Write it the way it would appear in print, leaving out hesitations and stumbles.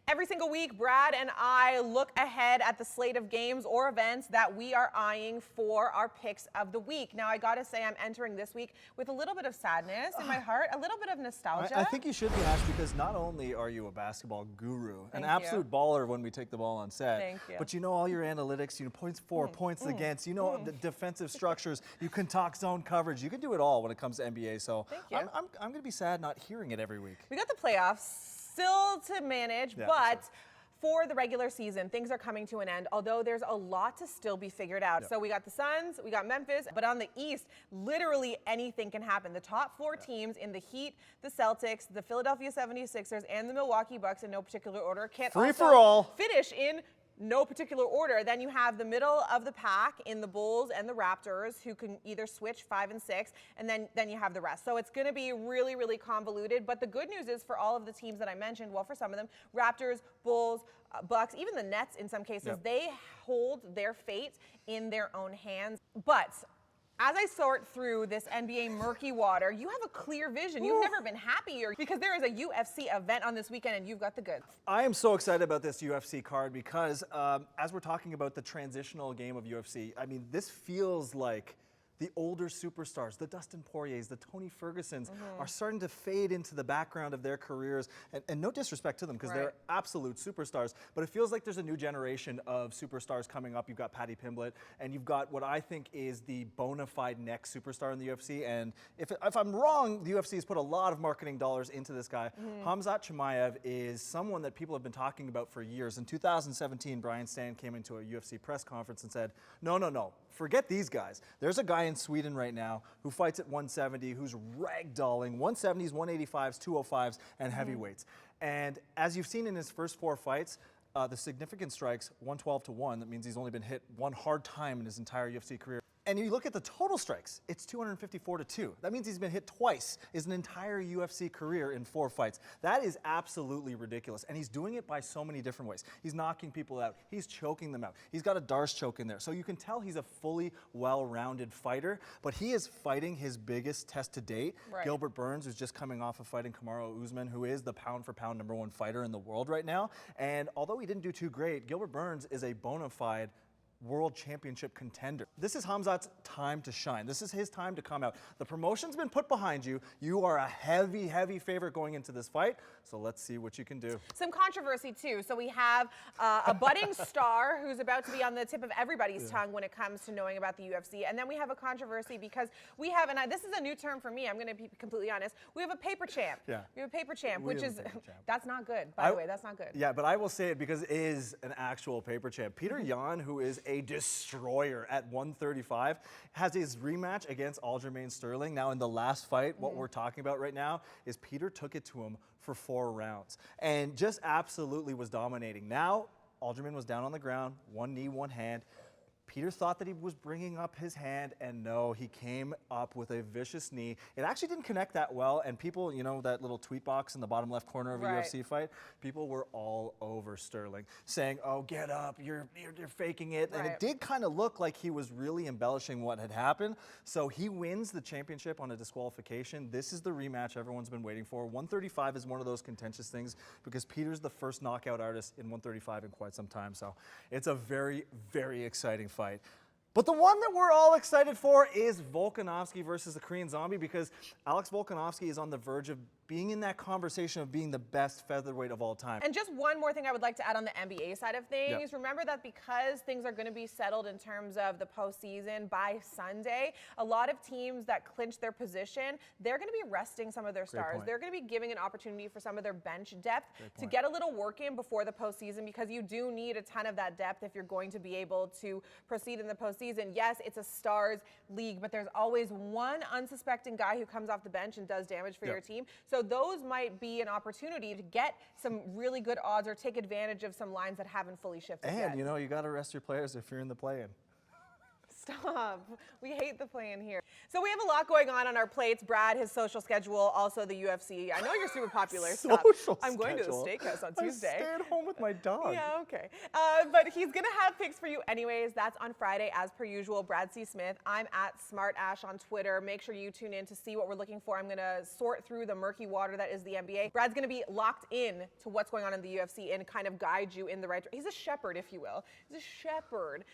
Every single week, Brad and I look ahead at the slate of games or events that we are eyeing for our picks of the week. Now, I gotta say, I'm entering this week with a little bit of sadness in my heart, a little bit of nostalgia. I think you should be, Ash, because not only are you a basketball guru, an absolute baller when we take the ball on set, but you know all your analytics, you know points for, points against, you know the defensive structures, you can talk zone coverage, you can do it all when it comes to NBA. So I'm going to be sad not hearing it every week. We got the playoffs still to manage, but for the regular season, things are coming to an end, although there's a lot to still be figured out. So we got the Suns, we got Memphis, but on the East, literally anything can happen. The top four teams in the Heat, the Celtics, the Philadelphia 76ers, and the Milwaukee Bucks in no particular order can't finish in no particular order. Then you have the middle of the pack in the Bulls and the Raptors, who can either switch 5 and 6, and then you have the rest. So it's going to be really, really convoluted. But the good news is for all of the teams that I mentioned, well, for some of them, Raptors, Bulls, Bucks, even the Nets in some cases, they hold their fate in their own hands. But as I sort through this NBA murky water, you have a clear vision. You've never been happier because there is a UFC event on this weekend and you've got the goods. I am so excited about this UFC card because as we're talking about the transitional game of UFC, I mean, this feels like the older superstars, the Dustin Poiriers, the Tony Fergusons are starting to fade into the background of their careers. And no disrespect to them because they're absolute superstars, but it feels like there's a new generation of superstars coming up. You've got Paddy Pimblett, and you've got what I think is the bona fide next superstar in the UFC. And if I'm wrong, the UFC has put a lot of marketing dollars into this guy. Khamzat Chimaev is someone that people have been talking about for years. In 2017, Brian Stann came into a UFC press conference and said, no, forget these guys. There's a guy in Sweden right now who fights at 170, who's ragdolling 170s, 185s, 205s, and heavyweights. And as you've seen in his first 4 fights, the significant strikes, 112-1. That means he's only been hit one hard time in his entire UFC career. And you look at the total strikes, it's 254-2. That means he's been hit twice his entire UFC career in 4 fights. That is absolutely ridiculous. And he's doing it by so many different ways. He's knocking people out. He's choking them out. He's got a Darce choke in there. So you can tell he's a fully well-rounded fighter, but he is fighting his biggest test to date. Gilbert Burns, who's just coming off of fighting Kamaru Usman, who is the pound-for-pound #1 fighter in the world right now. And although he didn't do too great, Gilbert Burns is a bona fide world championship contender. This is Khamzat's time to shine. This is his time to come out. The promotion's been put behind you. You are a heavy, heavy favorite going into this fight. So let's see what you can do. Some controversy too. So we have a budding star who's about to be on the tip of everybody's tongue when it comes to knowing about the UFC. And then we have a controversy because we have, and this is a new term for me, I'm going to be completely honest, we have a paper champ. We have a paper champ, which is, that's not good, by the way, that's not good. Yeah, but I will say it because it is an actual paper champ. Peter Yan, who is a destroyer at 135, has his rematch against Aljamain Sterling. Now in the last fight, what we're talking about right now is Peter took it to him for 4 rounds and just absolutely was dominating. Now Aljamain was down on the ground, 1 knee, 1 hand. Peter thought that he was bringing up his hand, and no, he came up with a vicious knee. It actually didn't connect that well, and people, you know, that little tweet box in the bottom left corner of a UFC fight, people were all over Sterling, saying, oh, get up, you're faking it. And it did kind of look like he was really embellishing what had happened. So he wins the championship on a disqualification. This is the rematch everyone's been waiting for. 135 is one of those contentious things because Peter's the first knockout artist in 135 in quite some time. So it's a very, very exciting fight. But the one that we're all excited for is Volkanovski versus the Korean Zombie because Alex Volkanovski is on the verge of being in that conversation of being the best featherweight of all time. And just one more thing I would like to add on the NBA side of things. Remember that because things are going to be settled in terms of the postseason by Sunday, a lot of teams that clinch their position, they're going to be resting some of their stars. They're going to be giving an opportunity for some of their bench depth to get a little work in before the postseason because you do need a ton of that depth if you're going to be able to proceed in the postseason. Yes, it's a stars league, but there's always one unsuspecting guy who comes off the bench and does damage for your team. So those might be an opportunity to get some really good odds or take advantage of some lines that haven't fully shifted yet. And, you know, you got to rest your players if you're in the play-in. Stop. We hate the plan here. So we have a lot going on our plates. Brad, his social schedule, also the UFC. I know you're super popular. Stop. I'm going to the steakhouse on Tuesday. I stay at home with my dog. Yeah, okay. But he's going to have picks for you anyways. That's on Friday, as per usual. Brad C. Smith. I'm at SmartAsh on Twitter. Make sure you tune in to see what we're looking for. I'm going to sort through the murky water that is the NBA. Brad's going to be locked in to what's going on in the UFC and kind of guide you in the right direction. He's a shepherd, if you will. He's a shepherd.